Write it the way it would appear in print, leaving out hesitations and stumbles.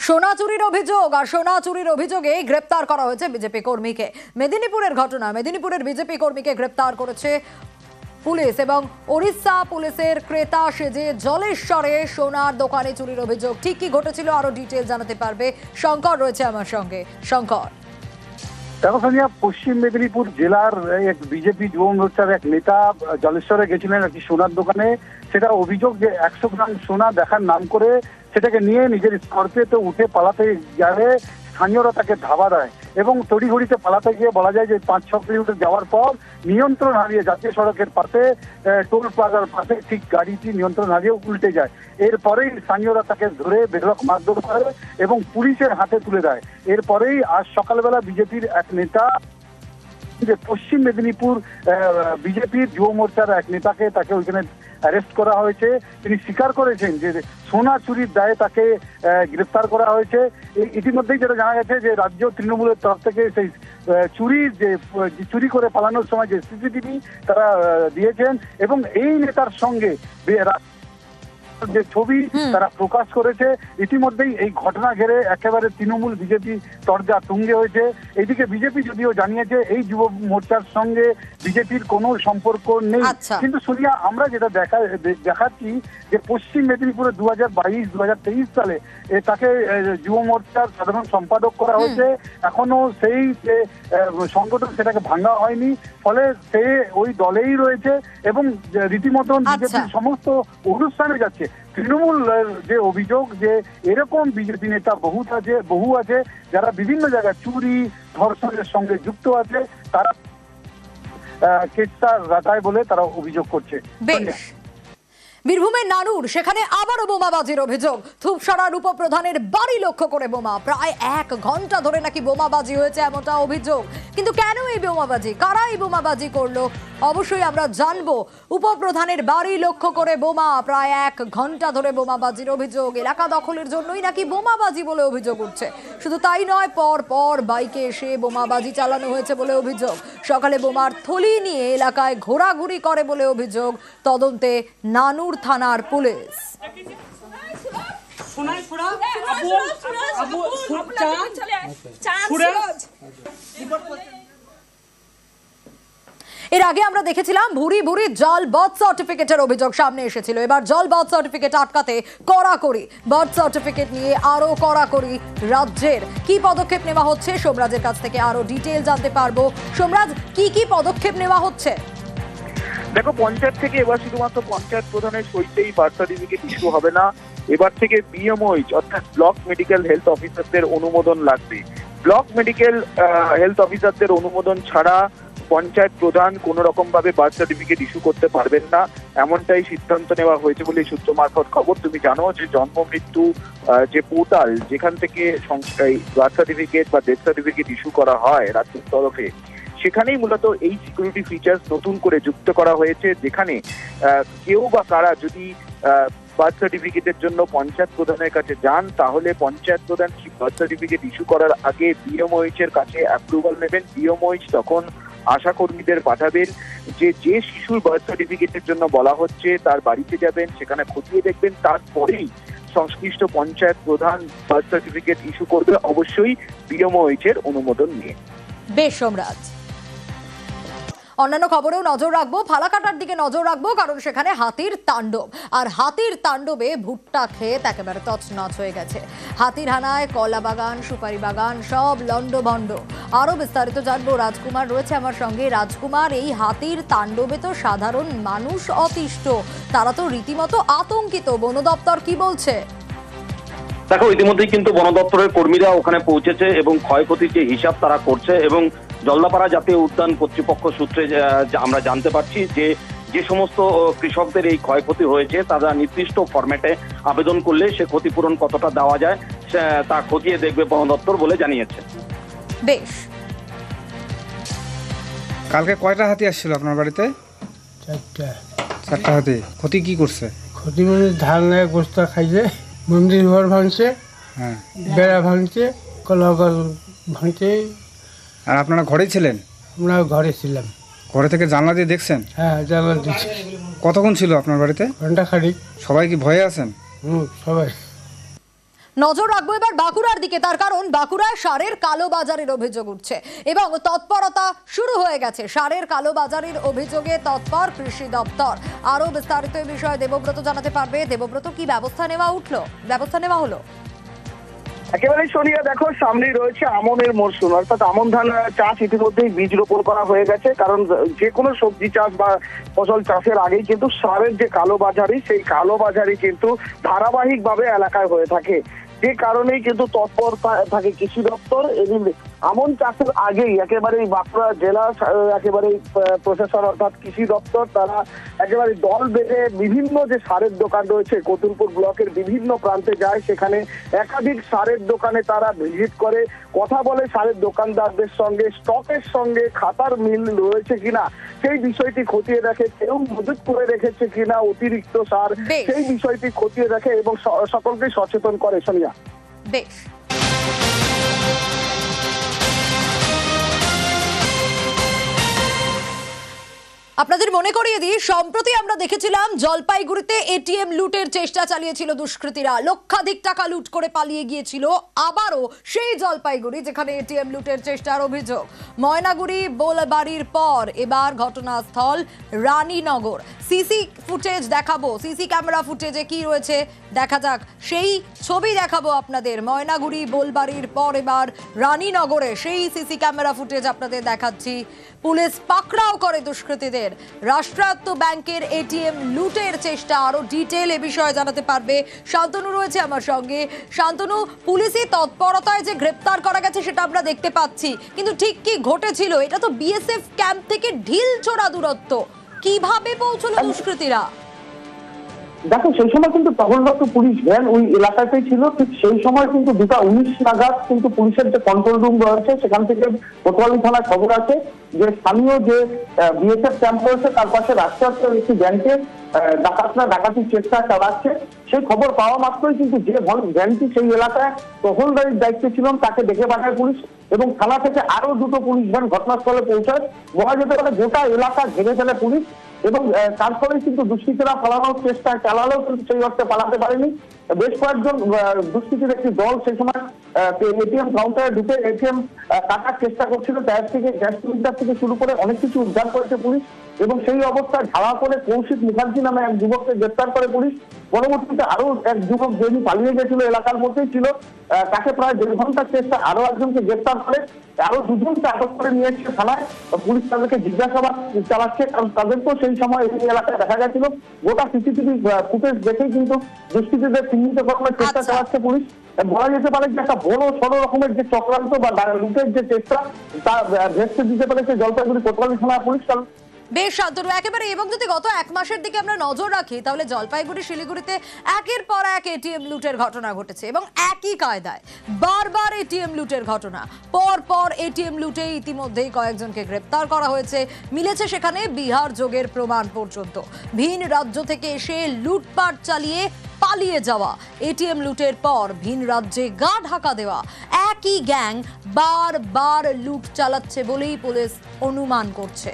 সোনা চুরির অভিযোগ আর সোনা চুরির অভিযোগে গ্রেপ্তার করা হয়েছে বিজেপি কর্মীকে। মেদিনীপুরের ঘটনা, মেদিনীপুরের বিজেপি কর্মীকে গ্রেপ্তার করেছে পুলিশ এবং ওড়িশা পুলিশের ক্রেতা সেজে জলেশ্বরে সোনার দোকানে চুরির অভিযোগ। ঠিক কি ঘটেছিল আরো ডিটেইল জানাতে পারবে শঙ্কর, রয়েছে আমার সঙ্গে। শঙ্কর, দেখো সোনিয়া, পশ্চিম মেদিনীপুর জেলার এক বিজেপি যুব মোর্চার এক নেতা জলেশ্বরে গেছিলেন একটি সোনার দোকানে। সেটা অভিযোগ যে 100 গ্রাম সোনা দেখার নাম করে সেটাকে নিয়ে নিজের স্কর্পিওতে উঠে পালাতে গেলে স্থানীয়রা তাকে ধাওয়া দেয় এবং তড়িঘড়িতে পালাতে গিয়ে বলা যায় যে 5-6 কিলোমিটার যাওয়ার পর নিয়ন্ত্রণ হারিয়ে জাতীয় সড়কের পাশে টোল প্লাজার পাশে ঠিক গাড়িটি নিয়ন্ত্রণ হারিয়ে উল্টে যায়। এরপরেই স্থানীয়রা তাকে ধরে বেধড়ক মারধর করে এবং পুলিশের হাতে তুলে দেয়। এরপরেই আজ সকালবেলা বিজেপির এক নেতা, যে পশ্চিম মেদিনীপুর বিজেপির যুব মোর্চার এক নেতাকে তাকে ওইখানে অ্যারেস্ট করা হয়েছে। তিনি স্বীকার করেছেন যে সোনা চুরির দায়ে তাকে গ্রেফতার করা হয়েছে। ইতিমধ্যেই যেটা জানা গেছে যে রাজ্য তৃণমূলের তরফ থেকে সেই চুরি করে পালানোর সময় যে সিসিটিভি তারা দিয়েছেন এবং এই নেতার সঙ্গে যে ছবি তারা প্রকাশ করেছে। ইতিমধ্যেই এই ঘটনা ঘিরে একেবারে তৃণমূল বিজেপি তরজা তুঙ্গে হয়েছে। এইদিকে বিজেপি যদিও জানিয়েছে এই যুব মোর্চার সঙ্গে বিজেপির কোনো সম্পর্ক নেই, কিন্তু সোনিয়া আমরা যেটা দেখাচ্ছি যে পশ্চিম মেদিনীপুরে 2022-2023 সালে তাকে যুব মোর্চার সাধারণ সম্পাদক করা হয়েছে। এখনো সেই যে সংগঠন সেটাকে ভাঙা হয়নি, ফলে সে ওই দলেই রয়েছে এবং রীতিমতন বিজেপির সমস্ত অনুষ্ঠানে যাচ্ছে। তৃণমূল যে অভিযোগ যে এরকম বিজেপি নেতা বহু আছে যারা বিভিন্ন জায়গায় চুরি ধর্ষণের সঙ্গে যুক্ত আছে, তারা কেসটা রাটায় বলে তারা অভিযোগ করছে। বীরভূমের নানুর, সেখানে আবারও বোমাবাজির অভিযোগ। থুপসারার উপপ্রধানের বাড়ি লক্ষ্য করে বোমা। প্রায় 1 ঘন্টা ধরে নাকি বোমাবাজি হয়েছে এমনটা অভিযোগ। কিন্তু কেন এই বোমাবাজি, কারা এই বোমাবাজি করলো, অবশ্যই আমরা জানবো। উপপ্রধানের বাড়ি লক্ষ্য করে বোমা, প্রায় 1 ঘন্টা ধরে বোমাবাজির অভিযোগ। এলাকা দখলের জন্যই নাকি বোমাবাজি বলে অভিযোগ উঠছে। শুধু তাই নয়, পর বাইকে এসে বোমাবাজি চালানো হয়েছে বলে অভিযোগ। সকালে বোমার থলি নিয়ে এলাকায় ঘোরাঘুরি করে বলে অভিযোগ। তদন্তে নানুর থানার পুলিশ। এর আগে আমরা দেখেছিলাম ভুরি জাল বার্থ সার্টিফিকেটের অভিযোগ সামনে এসেছিল। এবার জাল বার্থ সার্টিফিকেট আটকাতে কড়াকড়ি, বার্থ সার্টিফিকেট নিয়ে আরো কড়াকড়ি রাজ্যের। কি পদক্ষেপ নেওয়া হচ্ছে, সোমরাজের কাছ থেকে আরো ডিটেইল জানতে পারবো। সোমরাজ, কি পদক্ষেপ নেওয়া হচ্ছে? দেখো, পঞ্চায়েত থেকে এবার শুধুমাত্র পঞ্চায়েত প্রধানের সইতেই বার্থ সার্টিফিকেট ইস্যু হবে না। এবার থেকে বিএমওইচ অর্থাৎ ব্লক মেডিকেল হেলথ অফিসারদের অনুমোদন লাগবে। ব্লক মেডিকেল হেলথ অফিসারদের অনুমোদন ছাড়া পঞ্চায়েত প্রধান কোন রকম ভাবে বার্থ সার্টিফিকেট ইস্যু করতে পারবেন না, এমনটাই সিদ্ধান্ত নেওয়া হয়েছে বলে সূত্র মারফত খবর। তুমি জানো যে জন্ম মৃত্যু যে পোর্টাল, যেখান থেকে বার্থ সার্টিফিকেট বা ডেথ সার্টিফিকেট ইস্যু করা হয় রাজ্যের তরফে, সেখানেই মূলত এই সিকিউরিটি ফিচার্স নতুন করে যুক্ত করা হয়েছে, যেখানে কেউ বা কারা যদি বার্থ সার্টিফিকেটের জন্য পঞ্চায়েত প্রধানের কাছে যান, তাহলে পঞ্চায়েত প্রধান বার্থ সার্টিফিকেট ইস্যু করার আগে বিএমওইচ এর কাছে অ্যাপ্রুভাল নেবেন। বিএমওইচ তখন আশা কর্মীদের পাঠাবেন যে শিশুর বার্থ সার্টিফিকেটের জন্য বলা হচ্ছে তার বাড়িতে যাবেন, সেখানে খতিয়ে দেখবেন, তারপরেই সংশ্লিষ্ট পঞ্চায়েত প্রধান বার্থ সার্টিফিকেট ইস্যু করবে, অবশ্যই বিএমওইচ এর অনুমোদন নিয়ে। বেশ সোমরাজ, অন্যান্য খবরেও নজর রাখবো, ফালাকাটার দিকে নজর রাখবো, কারণ সেখানে হাতির তাণ্ডব। আর হাতির তাণ্ডবে ভুট্টা ক্ষেত একেবারে তছনছ হয়ে গেছে। হাতির হানায় কলা বাগান, সুপারি বাগান সব লন্ডভন্ড। আরো বিস্তারিত জানবো, রাজকুমার রয়েছে আমার সঙ্গে। রাজকুমার, এই হাতির তাণ্ডবে তো সাধারণ মানুষ অতিষ্ঠ, তারা তো রীতিমতো আতঙ্কিত। বন দপ্তর কি বলছে? দেখো, ইতিমধ্যেই কিন্তু বন দপ্তরের কর্মীরা ওখানে পৌঁছেছে এবং ক্ষয়ক্ষতির যে হিসাব তারা করছে। এবং জলদাপাড়া জাতীয় উদ্যান কর্তৃপক্ষ সূত্রে আমরা জানতে পারছি যে সমস্ত কৃষকদের এই ক্ষয়ক্ষতি হয়েছে, তারা নির্দিষ্ট ফরম্যাটে আবেদন করলে সে ক্ষতিপূরণ কতটা দেওয়া যায় তা খতিয়ে দেখবে বন দপ্তর বলে জানিয়েছে। বেশ, কালকে কয়টা হাতি আসছিল আপনার বাড়িতে? 4টা হাতি। ক্ষতি কি করছে? ক্ষতি মানে ধান বস্তা খাইছে, মন্দির ঘর ভাঙছে, হ্যাঁ, বেড়া ভাঙছে, কলা গাছ ভাঙছে। আর আপনারা ঘরেই ছিলেন? আমরা ঘরে ছিলাম। ঘরে থেকে জানলা দিয়ে দেখছেন? হ্যাঁ, জানলা দিচ্ছি। কতক্ষণ ছিল আপনার বাড়িতে? ঘন্টা খানিক। সবাই কি ভয়ে আছেন? সবাই। নজর রাখবো এবার বাঁকুড়ার দিকে, তার কারণ বাঁকুড়ায় সারের কালোবাজারের অভিযোগ উঠছে এবং তৎপরতা শুরু হয়ে গেছে। সারের কালোবাজারের অভিযোগে তৎপর কৃষি দপ্তর। আরো বিস্তারিত এই বিষয়ে দেবব্রত জানাতে পারবে। দেবব্রত, কি ব্যবস্থা নেওয়া হলো? একেবারে সোনিয়া, দেখো সামনেই রয়েছে আমনের মরশুম, অর্থাৎ আমন ধান চাষ ইতিমধ্যেই বীজ রোপণ করা হয়ে গেছে। কারণ যে কোনো সবজি চাষ বা ফসল চাষের আগেই কিন্তু সারের যে কালোবাজারি, সেই কালোবাজারি কিন্তু ধারাবাহিকভাবে এলাকায় হয়ে থাকে। যে কারণেই কিন্তু তৎপর থাকে কৃষি দপ্তর। এবং আমন চাষের আগেই একেবারে বাঁকুড়া জেলা একেবারে প্রশাসন অর্থাৎ কৃষি দপ্তর তারা একেবারে দল বেঁধে বিভিন্ন যে সারের দোকান রয়েছে কতুলপুর ব্লকের বিভিন্ন প্রান্তে যায়। সেখানে একাধিক সারের দোকানে তারা ভিজিট করে, কথা বলে সারের দোকানদারদের সঙ্গে, স্টকের সঙ্গে খাতার মিল রয়েছে কিনা সেই বিষয়টি খতিয়ে দেখে, কেউ মজুত করে রেখেছে কিনা অতিরিক্ত সার সেই বিষয়টি খতিয়ে দেখে এবং সকলকে সচেতন করে। সোনিয়া, বেশ। আপনাদের মনে করিয়ে দিই, সম্প্রতি আমরা দেখেছিলাম জলপাইগুড়িতে এটিএম লুটের চেষ্টা চালিয়েছিল দুষ্কৃতীরা, লক্ষাধিক টাকা লুট করে পালিয়ে গিয়েছিল। আবারও সেই জলপাইগুড়ি যেখানে এটিএম লুটের চেষ্টার অভিযোগ। ময়নাগুড়ি বোলবাড়ির পর এবার ঘটনাস্থল রানীনগর। সিসি ফুটেজ দেখাবো, সিসি ক্যামেরা ফুটেজে কি রয়েছে দেখা যাক, সেই ছবি দেখাবো আপনাদের। ময়নাগুড়ি বোলবাড়ির পর এবার রানীনগরে সেই সিসি ক্যামেরা ফুটেজ আপনাদের দেখাচ্ছি। পুলিশ পাকড়াও করে দুষ্কৃতীদের। রাষ্ট্রায়ত্ত ব্যাংকের এটিএম লুটের চেষ্টা, আরো ডিটেল এ বিষয়ে জানাতে পারবে শান্তনু রয়েছে আমার সঙ্গে। শান্তনু, পুলিশি তৎপরতায় যে গ্রেপ্তার করা গেছে সেটা আমরা দেখতে পাচ্ছি, কিন্তু ঠিক কি ঘটেছিল? এটা তো বিএসএফ ক্যাম্প থেকে ঢিল ছোড়া দূরত্ব, কিভাবে পৌঁছলো দুষ্কৃতীরা? দেখো, সেই সময় কিন্তু টহলরত পুলিশ ভ্যান ওই এলাকাতেই ছিল। ঠিক সেই সময় কিন্তু 2:19 নাগাদ কিন্তু পুলিশের যে কন্ট্রোল রুম রয়েছে সেখান থেকে কোতোয়ালি থানার খবর আছে যে স্থানীয় যে বিএসএফ ক্যাম্প রয়েছে তার পাশে রাষ্ট্রায়ত্ত একটি ব্যাংকে ডাকাতরা ডাকাতির চেষ্টা চালাচ্ছে। সেই খবর পাওয়া মাত্রই কিন্তু যে ভ্যানটি সেই এলাকায় টহলদারির দায়িত্বে ছিলেন তাকে ডেকে পাঠায় পুলিশ এবং থানা থেকে আরো 2টো পুলিশ ভ্যান ঘটনাস্থলে পৌঁছায়। বলা যেতে পারে গোটা এলাকা ঘিরে ফেলে পুলিশ এবং তারপরে কিন্তু দুষ্কৃতীরা পালানোর চেষ্টা চালালেও কিন্তু সেই অর্থে পালাতে পারেনি। বেশ কয়েকজন দুষ্কৃতীর একটি দল সেই সময় এটিএম কাউন্টারে ঢুকে এটিএম কাটার চেষ্টা করছিল। ট্যাব থেকে গ্যাস সিলিন্ডার থেকে শুরু করে অনেক কিছু উদ্ধার করেছে পুলিশ এবং সেই অবস্থায় ধাওয়া করে কৌশিক মুখার্জি নামে এক যুবককে গ্রেপ্তার করে পুলিশ। পরবর্তীতে আরো এক যুবক যিনি পালিয়ে গেছিল এলাকার মধ্যেই ছিল, তাকে প্রায় 1.5 ঘন্টার চেষ্টা আরো একজনকে গ্রেপ্তার করে আরো 2জনকে আটক করে নিয়ে এসেছে থানায়। পুলিশ তাদেরকে জিজ্ঞাসাবাদ চালাচ্ছে, কারণ তাদেরকেও সেই সময় এই এলাকায় দেখা গেছিল। গোটা সিসিটিভি ফুটেজ দেখেই কিন্তু দুষ্কৃতীদের চিহ্নিত করার চেষ্টা চালাচ্ছে পুলিশ। বলা যেতে পারে যে একটা বড় সড় রকমের যে চক্রান্ত বা লুটের যে চেষ্টা তা ভেস্তে দিতে পেরেছে জলপাইগুড়ি কোতোয়ালি থানা পুলিশ। বেশ শান্তনু, একেবারে। এবং যদি গত 1 মাসের দিকে আমরা নজর রাখি তাহলে জলপাইগুড়ি শিলিগুড়িতে একের পর এক এটিএম লুটের ঘটনা ঘটেছে এবং একই কায়দায় বারবার এটিএম লুটের ঘটনা। পর এটিএম লুটে ইতিমধ্যেই কয়েকজনকে গ্রেপ্তার করা হয়েছে। মিলেছে সেখানে বিহার যোগের প্রমাণ পর্যন্ত। ভিন রাজ্য থেকে এসে লুটপাট চালিয়ে পালিয়ে যাওয়া, এটিএম লুটের পর ভিন রাজ্যে গা ঢাকা দেওয়া একই গ্যাং বারবার লুট চালাচ্ছে বলেই পুলিশ অনুমান করছে।